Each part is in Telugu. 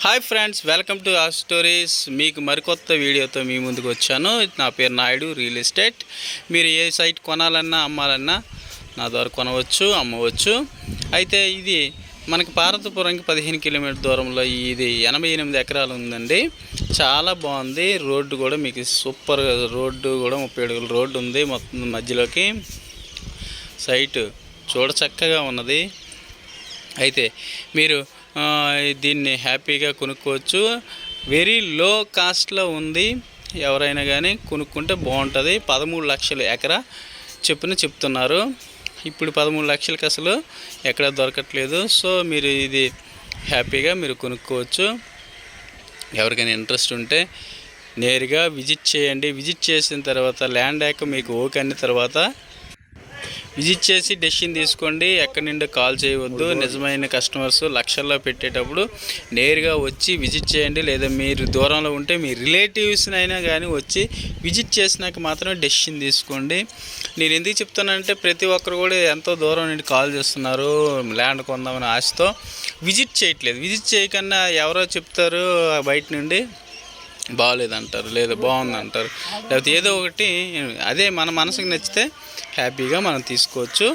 Hi friends, welcome to our stories. మీకు మరికొత్త వీడియోతో మీ ముందుకు వచ్చాను. నా పేరు నాయుడు, రియల్ ఎస్టేట్. మీరు ఏ సైట్ కొనాలన్నా అమ్మాలన్నా నా ద్వారా కొనవచ్చు, అమ్మవచ్చు. అయితే ఇది మనకి పార్వతీపురంకి 15 కిలోమీటర్ దూరంలో ఇది 88 ఎకరాలు ఉందండి. చాలా బాగుంది. రోడ్డు కూడా మీకు సూపర్, రోడ్డు కూడా 30 అడుగుల రోడ్డు ఉంది. మొత్తం మధ్యలోకి సైటు చూడ చక్కగా ఉన్నది. అయితే మీరు దీన్ని హ్యాపీగా కొనుక్కోవచ్చు. వెరీ లో కాస్ట్లో ఉంది. ఎవరైనా కానీ కొనుక్కుంటే బాగుంటుంది. 13 లక్షలు ఎకరా చెప్తున్నారు. ఇప్పుడు 13 లక్షలకి అసలు ఎక్కడ దొరకట్లేదు. సో మీరు ఇది హ్యాపీగా మీరు కొనుక్కోవచ్చు. ఎవరికైనా ఇంట్రెస్ట్ ఉంటే నేరుగా విజిట్ చేయండి. విజిట్ చేసిన తర్వాత ల్యాండ్ యాక్ మీకు ఓకే అన్న తర్వాత విజిట్ చేసి డెసిషన్ తీసుకోండి. ఎక్కడి నుండి కాల్ చేయవద్దు. నిజమైన కస్టమర్స్ లక్షల్లో పెట్టేటప్పుడు నేరుగా వచ్చి విజిట్ చేయండి. లేదా మీరు దూరంలో ఉంటే మీ రిలేటివ్స్ని అయినా కానీ వచ్చి విజిట్ చేసినాక మాత్రమే డెసిషన్ తీసుకోండి. నేను ఎందుకు చెప్తానంటే ప్రతి ఒక్కరు కూడా ఎంతో దూరం నుండి కాల్ చేస్తున్నారు ల్యాండ్ కొందామని ఆశతో. విజిట్ చేయట్లేదు. విజిట్ చేయకన్నా ఎవరో చెప్తారు బయట నుండి బాగోలేదంటారు, లేదా బాగుందంటారు, లేకపోతే ఏదో ఒకటి. అదే మన మనసుకు నచ్చితే హ్యాపీగా మనం తీసుకోవచ్చు,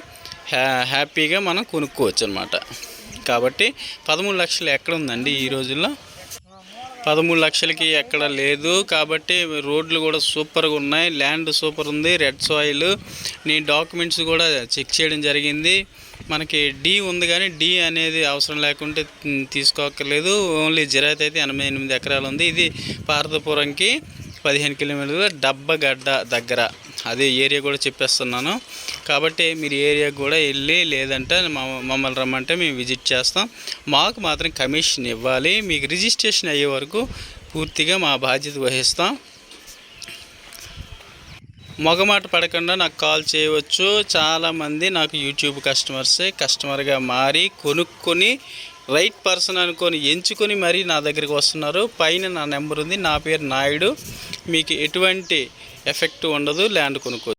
హ్యాపీగా మనం కొనుక్కోవచ్చు అన్నమాట. కాబట్టి 13 లక్షలు ఎక్కడ ఉందండి ఈ రోజుల్లో? 13 లక్షలకి ఎక్కడ లేదు. కాబట్టి రోడ్లు కూడా సూపర్గా ఉన్నాయి. ల్యాండ్ సూపర్ ఉంది. Red soil. నేను డాక్యుమెంట్స్ కూడా చెక్ చేయడం జరిగింది. మనకి డి ఉంది, కానీ డి అనేది అవసరం లేకుంటే తీసుకోక్కర్లేదు. ఓన్లీ జిరాయితీ అయితే 88 ఎకరాలు ఉంది. ఇది పార్వతీపురంకి 15 కిలోమీటర్ల dabbagadda దగ్గర. అదే ఏరియా కూడా చెప్పేస్తున్నాను. కాబట్టి మీరు ఏరియాకి కూడా వెళ్ళి, లేదంటే మమ్మల్ని రమ్మంటే మేము విజిట్ చేస్తాం. మాకు మాత్రం కమిషన్ ఇవ్వాలి. మీకు రిజిస్ట్రేషన్ అయ్యే వరకు పూర్తిగా మా బాధ్యత వహిస్తాం. మొగమాట పడకుండా నాకు కాల్ చేయవచ్చు. చాలామంది నాకు యూట్యూబ్ కస్టమర్గా మారి కొనుక్కొని రైట్ పర్సన్ అనుకొని ఎంచుకొని మరీ నా దగ్గరికి వస్తున్నారు. పైన నా నెంబర్ ఉంది. నా పేరు నాయుడు. మీకు ఎటువంటి ఎఫెక్ట్ ఉండదు. ల్యాండ్ కొనుక్కోవచ్చు.